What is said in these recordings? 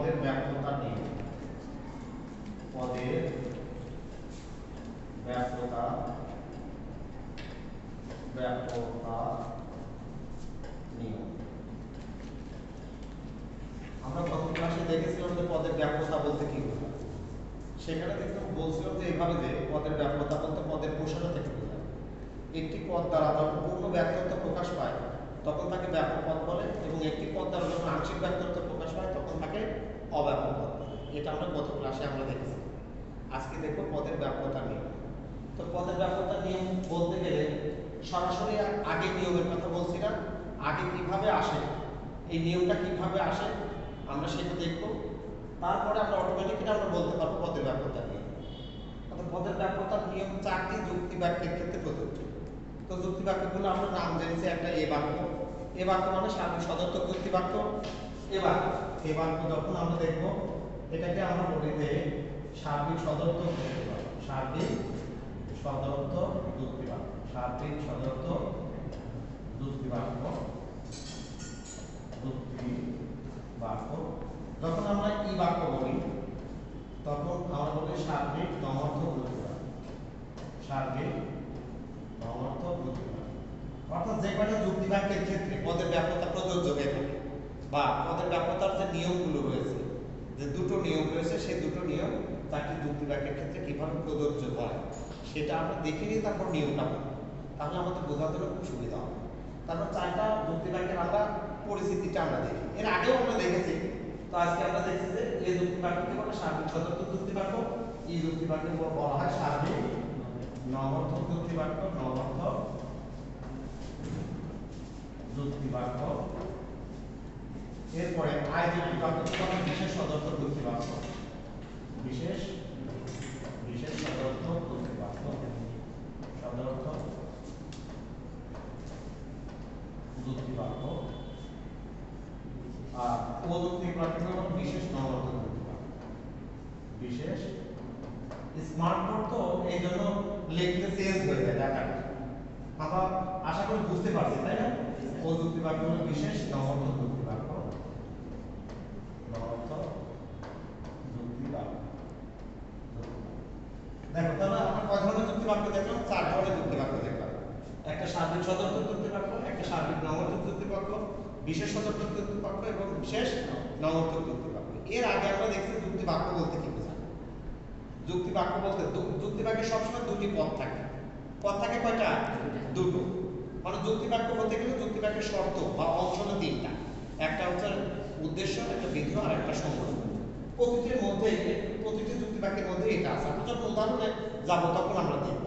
পদের ব্যাপ্যতা নিয়ম। পদের ব্যাপ্যতা নিয়ম। আমরা গত ক্লাসে দেখেছিলাম যে পদের ব্যাপ্যতা বলতে কি বোঝায়। সেখানে দেখলাম বলছিলাম যে এইভাবে যে পদের ব্যাপ্যতা বলতে পদের প্রসারণ থেকে বোঝায়। একটি পদ দ্বারা যখন পূর্ণ ব্যাপ্যতা প্রকাশ পায় তখন তাকে ব্যাপক পদ বলে, এবং একটি পদ দ্বারা যখন আংশিক ব্যাপ্যতা প্রকাশ পায় তখন তাকে অব্যাপক পদ বলে। এটা আমরা গত ক্লাসে আমরা দেখেছি। আজকে দেখব পদের ব্যাপ্যতা নিয়ম। তো পদের ব্যাপ্যতা নিয়ম বলতে গেলে সরাসরি আগে নিয়মের কথা বলছি না, আগে কিভাবে আসে, এই নিয়মটা কিভাবে আসে আমরা সেটা দেখব। তারপরে আমরা অটোমেটিক্যালি আমরা বলতে পারবো পদের ব্যাপ্যতা নিয়ম। অর্থাৎ পদের ব্যাপ্যতার নিয়ম 4টি যুক্তি বাক্যের ক্ষেত্রে প্রযোজ্য। তো যুক্তি বাক্যগুলো আমরা নাম জেনেছি। একটা এ বাক্য। এ বাক্য মানে সার্বিক সদর্থক যুক্তি বাক্য। এ বাক্য যখন আমরা দেখব এটাকে আমরা বলি যে সার্বিক সদর্থক যুক্তি বাক্য। সার্বিক সদর্থক যুক্তি বাক্য। সার্বিক সদর্থক যুক্তি বাক্য। যুক্তি বাক্য। যখন আমরা ই বাক্য বলি তখন আমরা বলি সার্বিক নমর্থক যুক্তি বাক্য। সার্বিক নমর্থক যুক্তি বাক্য। অর্থাৎ যে কয়টা যুক্তি বাক্যের ক্ষেত্রে পদের ব্যাপ্যতা প্রযোজ্য হয়ে থাকে, বা পদের ব্যাপ্যতার যে নিয়মগুলো রয়েছে, যে দুটো নিয়ম রয়েছে, সেই দুটো নিয়ম 4টি যুক্তি বাক্যের ক্ষেত্রে কিভাবে প্রযোজ্য হয় সেটা আমরা দেখে নিই, তারপর নিয়মটা বলি। তাহলে আমাদের বোঝাতে খুব সুবিধা হবে। তারপর 4টা যুক্তি বাক্যের আমরা পরিস্থিতিটা আমরা দেখি। এর আগেও আমরা দেখেছি। তো আজকে আমরা দেখছি যে এই যুক্তি বাক্যকে বলে সার্বিক সদর্থক যুক্তি বাক্য, এই যুক্তি বাক্যকে বলা হয় সার্বিক নমর্থক যুক্তি বাক্য। নমর্থক যুক্তি বাক্য। এরপরে আই যুক্তি বাক্যকে বলা হয় বিশেষ সদর্থক যুক্তি বাক্য। বিশেষ সদর্থক যুক্তি বাক্য। সদর্থক যুক্তি বাক্য। আর ও যুক্তি বাক্যকে বলা হয় বিশেষ নমর্থক যুক্তি বাক্য। বিশেষ স্মার্ট বোর্ড তো এই জন্য লিখতে চেঞ্জ হয়ে যায় লেখাটা। আমরা আশা করি বুঝতে পারছি, তাই না? ও যুক্তি বাক্য হলো বিশেষ নমর্থক যুক্তি বাক্য। নমর্থক যুক্তি বাক্য। দেখো তাহলে আমরা কয় ধরনের যুক্তি বাক্য দেখলাম? 4 ধরনের যুক্তি বাক্য দেখলাম। একটা সার্বিক সদর্থক যুক্তি বাক্য, একটা সার্বিক নমর্থক যুক্তি বাক্য, বিশেষ সদর্থক যুক্তি বাক্য এবং বিশেষ নমর্থক যুক্তি বাক্য। এর আগে আমরা দেখছি যুক্তি বাক্য বলতে কি বোঝায়। যুক্তি বাক্য বলতে যুক্তি বাক্যে সবসময় দুটি পদ থাকে। পদ থাকে কয়টা? দুটো। মানে যুক্তি বাক্য বলতে গেলে যুক্তি বাক্যের শর্ত বা অংশ হলো 3টা। একটা হচ্ছে উদ্দেশ্য, একটা বিধেয়, আর একটা সংগঠন। প্রতিটি যুক্তি বাক্যের মধ্যে এটা আছে। আমরা যখন উদাহরণে যাব তখন আমরা দেখব।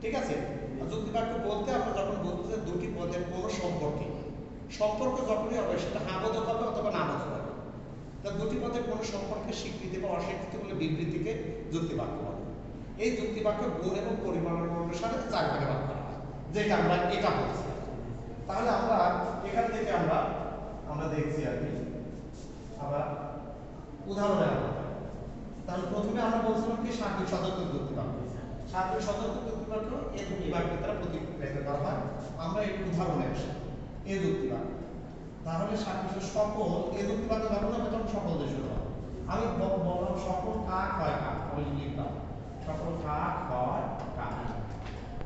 ঠিক আছে? যুক্তি বাক্য বলতে আমরা যখন বলবো যে দুটি পদের কোনো সম্পর্ক যখনই হবে সেটা হ্যাঁ বোধক হবে অথবা না বোধক হবে। তা দুটি পদের কোনো সম্পর্কের স্বীকৃতি বা অস্বীকৃতি বলে বিবৃতিকে যুক্তি বাক্য বলে। এই যুক্তি বাক্য গুণ এবং পরিমাণের অনুসারে 4 ভাগে ভাগ করা হয়, যেটা আমরা এটা বলছি। তাহলে আমরা এখান থেকে আমরা দেখছি আর কি। আবার উদাহরণে আমরা তাহলে প্রথমে আমরা বলছিলাম কি সার্বিক সদর্থক যুক্তি বাক্য। সার্বিক সদর্থক যুক্তি বাক্য এই দুটি বাক্যের দ্বারা প্রতিক্রিয়া করা হয়। আমরা এই উদাহরণে আসি। এই যুক্তি বাক্য তাহলে সার্বিক সকল এই যুক্তি বাক্য যখন হবে তখন সকল দিয়ে শুরু হবে। আমি বললাম সকল কাক হয় কাক, আমি লিখলাম সকল কাক হয় কাক।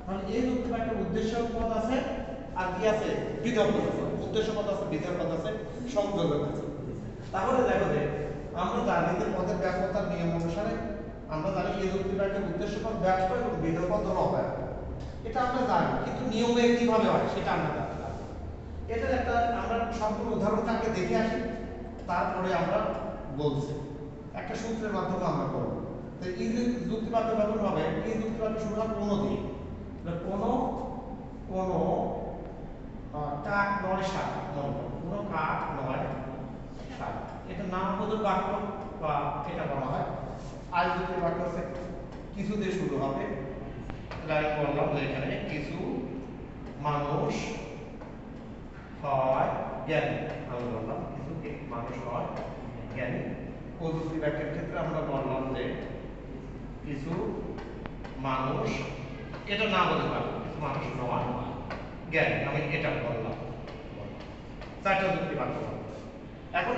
তাহলে এই যুক্তি বাক্যের উদ্দেশ্য পদ আছে, আর কি আছে? বিধেয় পদ আছে। উদ্দেশ্য পদ আছে, বিধেয় পদ আছে, সংযোজক আছে। তাহলে দেখো যে আমরা জানি যে পদের ব্যাপ্যতার নিয়ম অনুসারে আমরা জানি এই যুক্তি বাক্যের উদ্দেশ্য পদ ব্যাপ্য এবং বিধেয় পদ হলো অব্যাপ্য। এটা আমরা জানি, কিন্তু নিয়মে কিভাবে হয় সেটা আমরা জানি না। এটার একটা আমরা সম্পূর্ণ উদাহরণটাকে দেখে আসি, তারপরে আমরা বলছি। একটা সূত্রের মাধ্যমে আমরা করব। তো এই যে যুক্তি বাক্য যখন হবে, এই যুক্তি বাক্য শুরু হয় কোনো দিয়ে। কোনো কাক নয় সাপ, কোনো কাক নয় সাপ, এটা নামবোধক বাক্য বা এটা বলা হয়। আজ যুক্তি বাক্য হচ্ছে কিছু দিয়ে শুরু হবে। আমি বললাম যে এখানে কিছু মানুষ হয় জ্ঞানী। আমি বললাম কিছু মানুষ হয় জ্ঞানী। ও যুক্তি বাক্যের ক্ষেত্রে আমরা বললাম যে কিছু মানুষ, এটা না বলতে পারবো, কিছু মানুষ নয় জ্ঞানী, আমি এটা বললাম। 4টা যুক্তি বাক্য। এখন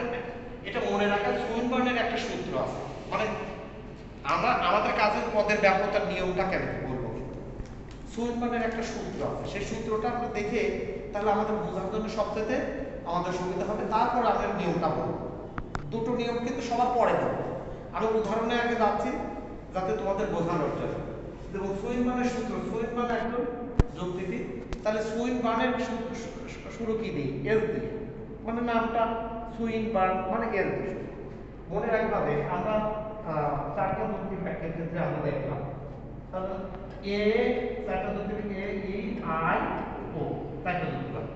এটা মনে রাখার সুইন বার সূত্র আছে, মানে আমরা আমাদের কাজের পদের ব্যাপকতার নিয়মটা কেন বলবো, সুইনম্যানের একটা সূত্র আছে, সেই সূত্রটা আমরা দেখে তাহলে আমাদের বোঝার জন্য সবচেয়ে আমাদের সুবিধা হবে। তারপর আমরা নিয়মটা বলবো, দুটো নিয়ম কিন্তু সবার পরে বলবো, আমি উদাহরণে আগে যাচ্ছি যাতে তোমাদের বোঝানোর জন্য। দেখো সুইনম্যানের সূত্র, সুইনম্যান একজন যুক্তিবিদ, তাহলে সুইনবার্নের শুরু কি দিই, এস দিয়ে, মানে নামটা সুইনবার্ন মানে এস দিয়ে। মনে রাখবে আমরা চারটা যুক্তি ব্যাখ্যার ক্ষেত্রে আমরা দেখলাম, তাহলে এ চারটা যুক্তি এ ই আই ও চারটা যুক্তি বাক্য,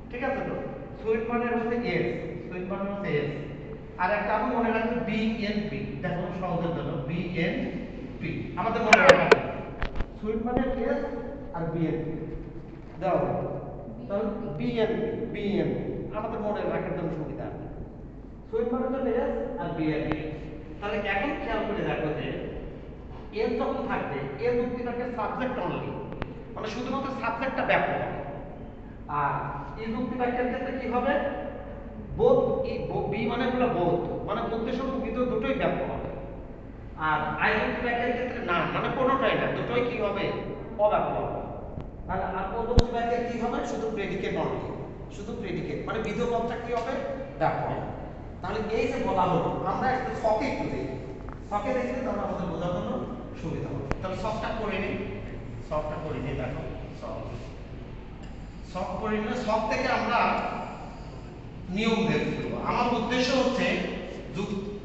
ঠিক আছে। তো সুইনবার্নের হচ্ছে এস, সুইনবার্ন হচ্ছে এস, আর একটা আমি মনে রাখবো বি এন পি, দেখো সহজের জন্য বি এন পি আমাদের মনে রাখা, সুইনবার্নের এস আর বি এন পি দাও, তাহলে বি এন পি আমাদের মনে রাখার জন্য সুবিধা আছে। সুইনবার্নের জন্য এস আর বি এন পি। তাহলে এখন খেয়াল করে দেখো যে এস যখন থাকবে এ যুক্তিটাকে সাবজেক্ট অনলি, মানে শুধুমাত্র সাবজেক্টটা ব্যাপক হবে, আর এই যুক্তি বাক্যের ক্ষেত্রে কি হবে, বোধ বি মানে হলো বোধ, মানে উদ্দেশ্য এবং বিধেয় দুটোই ব্যাপক হবে। আর আই যুক্তি বাক্যের ক্ষেত্রে না, মানে কোনোটাই না, দুটোই কি হবে, অব্যাপক হবে। তাহলে আর ও যুক্তি বাক্যের কি হবে, শুধু প্রেডিকেট অনলি, শুধু প্রেডিকেট, মানে বিধেয় পদটা কি হবে, ব্যাপক হবে। তাহলে এই যে বলা হলো, আমরা একটু ছকে একটু দেখি, ছকে দেখলে তাহলে আমাদের বোঝার জন্য সুবিধা হবে। তাহলে ছকটা করে নিই, ছকটা করে নিই, দেখো ছক করে নিলে ছক থেকে আমরা নিয়ম দেখব। আমার উদ্দেশ্য হচ্ছে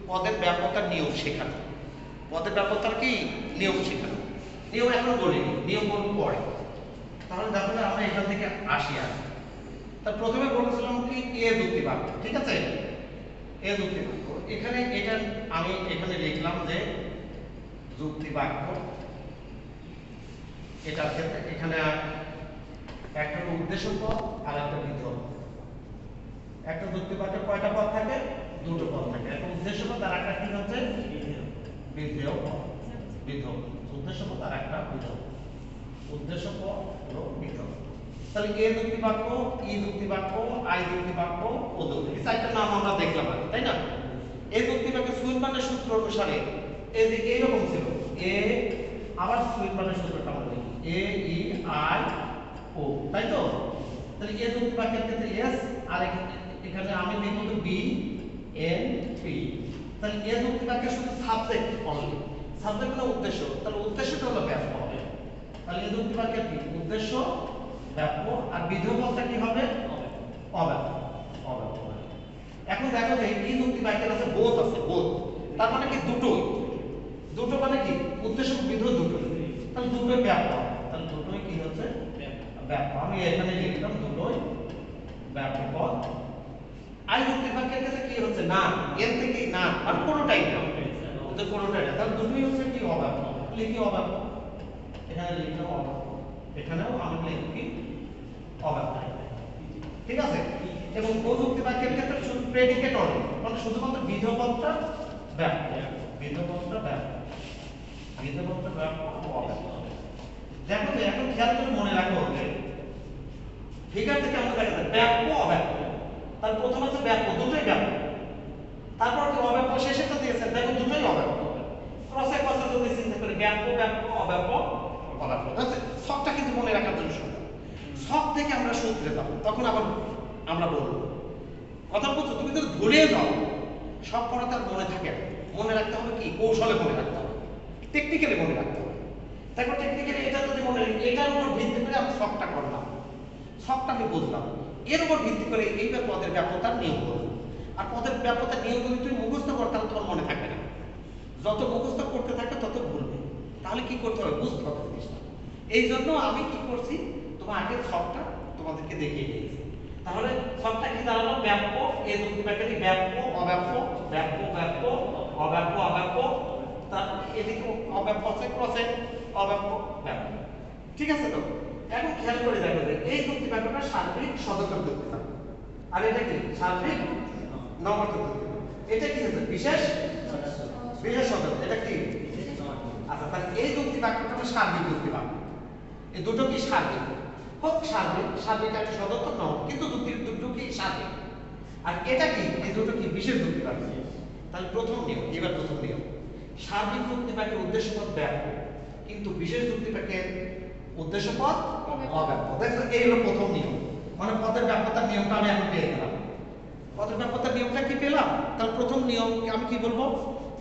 পদের ব্যাপকতার নিয়ম শেখানো, পদের ব্যাপকতার কি নিয়ম শেখানো। নিয়ম এখন বলিনি, নিয়ম বলবো পরে। তাহলে দেখো আমরা এখান থেকে আসি। তার প্রথমে বলেছিলাম কি এ যুক্তি বাক্য, ঠিক আছে, এ যুক্তি বাক্য। এখানে এটা আমি এখানে লিখলাম যে যুক্তি বাক্য, এটার ক্ষেত্রে এখানে একটা উদ্দেশ্য পদ আর একটা বিধেয় পদ। একটা যুক্তি বাক্যে কয়টা পদ থাকে, দুটো পদ থাকে, একটা উদ্দেশ্য পদ আর একটা কি হচ্ছে বিধেয় পদ, বিধেয় উদ্দেশ্য পদ আর একটা বিধেয়, উদ্দেশ্য পদ এবং বিধেয়। তাহলে এ যুক্তি বাক্য, ই যুক্তি বাক্য, আই যুক্তি বাক্য, ও যুক্তি, এই চারটা নাম আমরা দেখলাম আগে, তাই না। এই যুক্তি বাক্যে সুইনবার্নের সূত্র অনুসারে এই যে এইরকম ছিল, এ আবার সুইনবার্নের সূত্রটা আমরা দেখি, এ ই আই ও, তাই তো। তাহলে এ যুক্তি বাক্যের ক্ষেত্রে এস, আর এখানে আমি লিখব বি এন পি। তাহলে এ যুক্তি বাক্যের শুধু সাবজেক্ট অনলি, সাবজেক্ট হলো উদ্দেশ্য, তাহলে উদ্দেশ্যটা হলো ব্যাপক হবে। তাহলে এ যুক্তি বাক্যের কি উদ্দেশ্য ব্যাপক, আর বিধেয় পদটা কি হবে, অব্যাপক, অব্যাপক। এখন দেখো যে এই যুক্তি বাক্যের আছে বোধ, আছে বোধ, তার মানে কি দুটোই, দুটো মানে কি উদ্দেশ্য বিধেয় দুটোই, তাহলে দুটোই ব্যাপক, তাহলে দুটোই কি হচ্ছে ব্যাপক। আমি এখানে লিখলাম দুটোই ব্যাপক পদ। আই যুক্তি বাক্যের ক্ষেত্রে কি হচ্ছে না, এর থেকে না, আর কোনোটাই না, তো কোনোটাই না, তাহলে দুটোই হচ্ছে কি অব্যাপক, লিখি অব্যাপক, এখানে লিখলাম অব্যাপক, এখানেও আমি লিখি অব্যাপক, ঠিক আছে। এবং ও যুক্তি বাক্যের ক্ষেত্রে শুধু প্রেডিকেট অনলি, মানে শুধুমাত্র বিধেয় পদটা ব্যাপক, বিধেয় পদটা ব্যাপক, বিধেয় পদটা ব্যাপক ও অব্যাপক। দেখো যে এখন খেয়াল করে মনে রাখো যে ফিগার থেকে আমরা দেখা যায় ব্যাপক অব্যাপক, তার প্রথম আছে ব্যাপক, দুটোই ব্যাপক, তারপর কি অব্যাপক শেষে তো দিয়েছে, দেখো দুটোই অব্যাপক, ক্রসে ক্রসে যদি চিন্তা করি ব্যাপক ব্যাপক অব্যাপক অব্যাপক, আচ্ছা সবটা কিন্তু মনে রাখার জন্য সুবিধা। সব থেকে আমরা সূত্রে যাব, তখন আবার আমরা বলবো কথা বলছো, তুমি যদি ভুলে যাও সব পড়া তার মনে থাকে না, মনে রাখতে হবে কি কৌশলে মনে রাখতে হবে, টেকনিক্যালি মনে রাখতে হবে। দেখো টেকনিক্যালি এটা যদি মনে রাখি, এটার উপর ভিত্তি করে আমি সবটা করলাম, সবটা আমি বুঝলাম, এর উপর ভিত্তি করে এইবার পদের ব্যাপকতার নিয়ম বলবো। আর পদের ব্যাপকতার নিয়ম যদি তুমি মুখস্থ করো তাহলে তোমার মনে থাকবে না, যত মুখস্থ করতে থাকবে তত ভুলবে। তাহলে কি করতে হবে, বুঝতে হবে জিনিসটা। এই জন্য আমি কি করছি, তোমার আগে সবটা তোমাদেরকে দেখিয়ে দিয়েছি। তাহলে সবটা কি দাঁড়ালো, ব্যাপক, এই যুক্তি বাক্যটি ব্যাপক অব্যাপক, ব্যাপক ব্যাপক, অব্যাপক অব্যাপক, তার এদিকে অব্যাপক আছে ক্রসে অব্যাপক ব্যাপক, ঠিক আছে। তো এখন খেয়াল করে দেখো যে এই যুক্তি বাক্যটা সার্বিক সদর্থক যুক্তি বাক্য, আর এটা কি সার্বিক নমর্থক যুক্তি বাক্য, এটা কি হচ্ছে বিশেষ বিশেষ সদর্থক, এটা কি আচ্ছা। তাহলে এই যুক্তি বাক্যটা হলো সার্বিক যুক্তি বাক্য, এই দুটো কি সার্বিক, হোক সার্বিক, সার্বিক একটা সদর্থক নাও, কিন্তু দুটো কি সার্বিক। আর এটা কি, এই দুটো কি বিশেষ যুক্তি বাক্য, তাহলে প্রথম নিয়ম, এবার প্রথম নিয়ম, সার্বিক যুক্তি বাক্যের উদ্দেশ্য পদ ব্যাপ্য কিন্তু বিশেষ যুক্তি বাক্যের উদ্দেশ্য পদ অব্যাপ্য। দেখো এই হলো প্রথম নিয়ম, মানে পদের ব্যাপ্যতার নিয়মটা আমি এখন পেয়ে গেলাম। পদের ব্যাপ্যতার নিয়মটা কি পেলাম? তাহলে প্রথম নিয়ম আমি কি বলবো,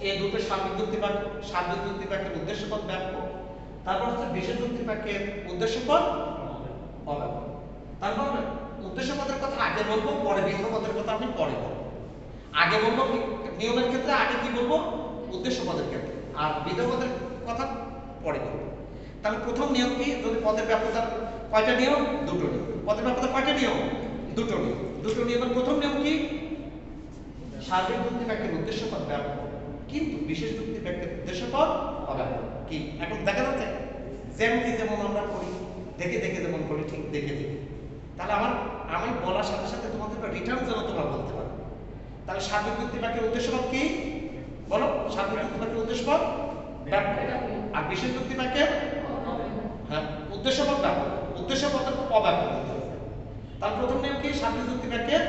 এই দুটো সার্বিক যুক্তি বাক্য, সার্বিক যুক্তি বাক্যের উদ্দেশ্য পদ ব্যাপ্য, তারপর হচ্ছে বিশেষ যুক্তি বাক্যের উদ্দেশ্য পদ অব্যাপ্য। তারপর উদ্দেশ্য পদের কথা আগে বলবো, পরে বিধেয় পদের কথা আমি পরে বলবো। আগে বলবো কি নিয়মের ক্ষেত্রে আগে কি বলবো, উদ্দেশ্য পদের ক্ষেত্রে, আর বিধেয় পদের কথা পরে বলবো। তাহলে প্রথম নিয়ম কি, যদি পদের ব্যাপ্যতার কয়টা নিয়ম, দুটো নিয়ম। পদের ব্যাপ্যতার কয়টা নিয়ম, দুটো নিয়ম। দুটো নিয়মের প্রথম নিয়ম কি, সার্বিক যুক্তি বাক্যের উদ্দেশ্য পদ ব্যাপ্য কিন্তু বিশেষ যুক্তি বাক্যের উদ্দেশ্য পদ অব্যাপ্য। কি এখন দেখা যাচ্ছে, যেমনি যেমন আমরা করি, দেখে দেখে যেমন করি, ঠিক দেখে দেখে। তাহলে আমি বলার সাথে সাথে তোমাদের রিটার্ন যেন তোমরা বলতে পারো। তাহলে সার্বিক যুক্তি বাক্যের উদ্দেশ্য পদ কি বলো, সার্বিক যুক্তি বাক্যের উদ্দেশ্য পদ ব্যাপ্য, আর বিশেষ যুক্তি বাক্যের হ্যাঁ উদ্দেশ্য পদ ব্যাপ্য, উদ্দেশ্য পদ অব্যাপ্য বলতে হবে। তার প্রথম নিয়ম কি, সার্বিক যুক্তি বাক্যের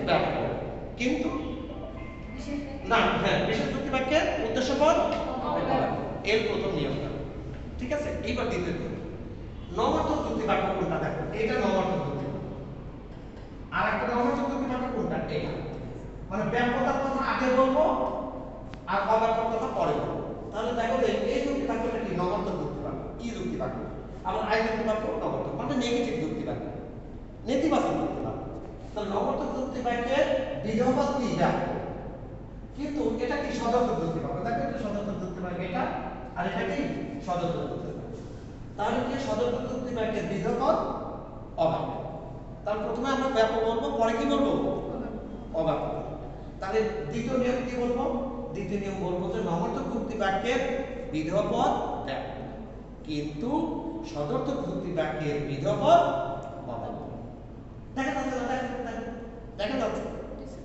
ব্যাপ্য কিন্তু না, হ্যাঁ বিশেষ যুক্তি বাক্যের উদ্দেশ্য পদ অব্যাপ্য, এর প্রথম নিয়মটা। ঠিক আছে, এইবার দ্বিতীয় নিয়ম, নবার্থক যুক্তি বাক্য কোনটা, দেখো এটা নবার্থক যুক্তি বাক্য, আর একটা নবার্থক যুক্তি বাক্য কোনটা, এটা। মানে ব্যাপ্যতার কথা আগে বলবো আর অব্যাপ্যর কথা পরে বলবো। তাহলে দেখো যে এই যুক্তি বাক্যটা কি, নবার্থক যুক্তি বাক্য। কি যুক্তি বাক্য, আবার আই যুক্তি বাক্য নবার্থক, মানে নেগেটিভ যুক্তি বাক্য, নেতিবাচক যুক্তি বাক্য। তাহলে নবার্থক যুক্তি বাক্যের বিধেয় পদ কি, ব্যাপ্য, কিন্তু এটা কি সদর্থক যুক্তি বাক্য। দেখো এটা সদর্থক যুক্তি বাক্য, এটা আর এটা কি সদর্থক যুক্তি বাক্য। তাহলে কি সদর্থক যুক্তি বাক্যের বিধেয় পদ অব্যাপ্য। তাহলে প্রথমে আমরা ব্যাপ্য বলবো, পরে কি বলবো, অব্যাপ্য। তাহলে দ্বিতীয় নিয়ম কি বলবো, দ্বিতীয় নিয়ম বলবো যে নবার্থক যুক্তি বাক্যের বিধেয় পদ ব্যাপ্য কিন্তু সদর্থক যুক্তি বাক্যের বিধেয় পদ অব্যাপ্য। দেখা যাচ্ছে না, দেখা যাচ্ছে।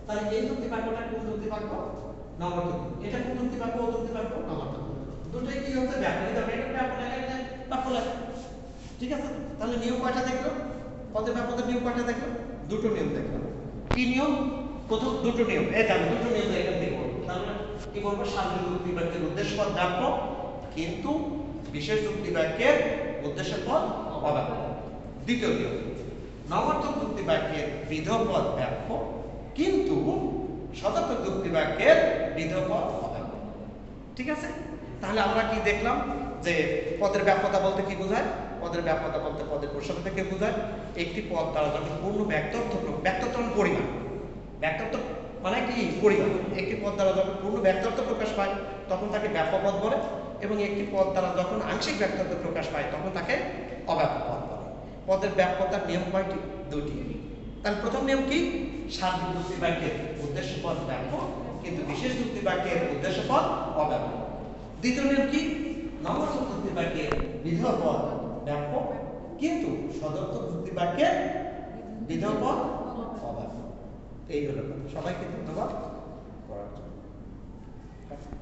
তাহলে এই যুক্তি বাক্যটা কোন যুক্তি বাক্য, নবার্থক। এটা কোন যুক্তি বাক্য, ও যুক্তি বাক্য নবার্থক। দুটোই কি হচ্ছে, ব্যাপ্য। এটা ব্যাপ্য লেখা, বাক্য লেখা। ঠিক আছে, তাহলে নিয়ম কয়টা দেখলো, পদের ব্যাপ্যতার নিয়ম কয়টা দেখলো, দুটো নিয়ম দেখলাম। কি নিয়ম, প্রথম দুটো নিয়ম, এই দেখো দুটো নিয়ম এখান থেকে বলবো। তাহলে কি বলবো, সার্বিক যুক্তি বাক্যের উদ্দেশ্য পদ ব্যাপ্য কিন্তু বিশেষ যুক্তি বাক্যের উদ্দেশ্য পদ অব্যাপ্য। দ্বিতীয় নিয়ম, নবার্থক যুক্তি বাক্যের বিধেয় পদ ব্যাপ্য কিন্তু সদর্থক যুক্তি বাক্যের বিধেয় পদ অব্যাপ্য। ঠিক আছে, তাহলে আমরা কি দেখলাম যে পদের ব্যাপ্যতা বলতে কি বোঝায়, পদের ব্যাপ্যতা বলতে পদের প্রসঙ্গ থেকে বোঝায় একটি পদ দ্বারা যখন পূর্ণ ব্যক্তত্ব, ব্যক্তত্ব মানে পরিমাণ, ব্যক্তত্ব মানে কি পরিমাণ, একটি পদ দ্বারা যখন পূর্ণ ব্যক্তত্ব প্রকাশ পায় তখন তাকে ব্যাপ্য পদ বলে, এবং একটি পদ দ্বারা যখন আংশিক ব্যক্তত্ব প্রকাশ পায় তখন তাকে অব্যাপ্য পদ বলে। পদের ব্যাপ্যতার নিয়ম কয়টি, দুটি। তাহলে প্রথম নিয়ম কি, সার্বিক যুক্তি বাক্যের উদ্দেশ্য পদ ব্যাপ্য কিন্তু বিশেষ যুক্তি বাক্যের উদ্দেশ্য পদ অব্যাপ্য। দ্বিতীয় নিয়ম কি, নবার্থক যুক্তি বাক্যের বিধেয় পদ ব্যাপ্য কিন্তু সদর্থক যুক্তি বাক্যের বিধেয় পদ অব্যাপ্য। এই হলো কথা। সবাইকে ধন্যবাদ পড়ার জন্য।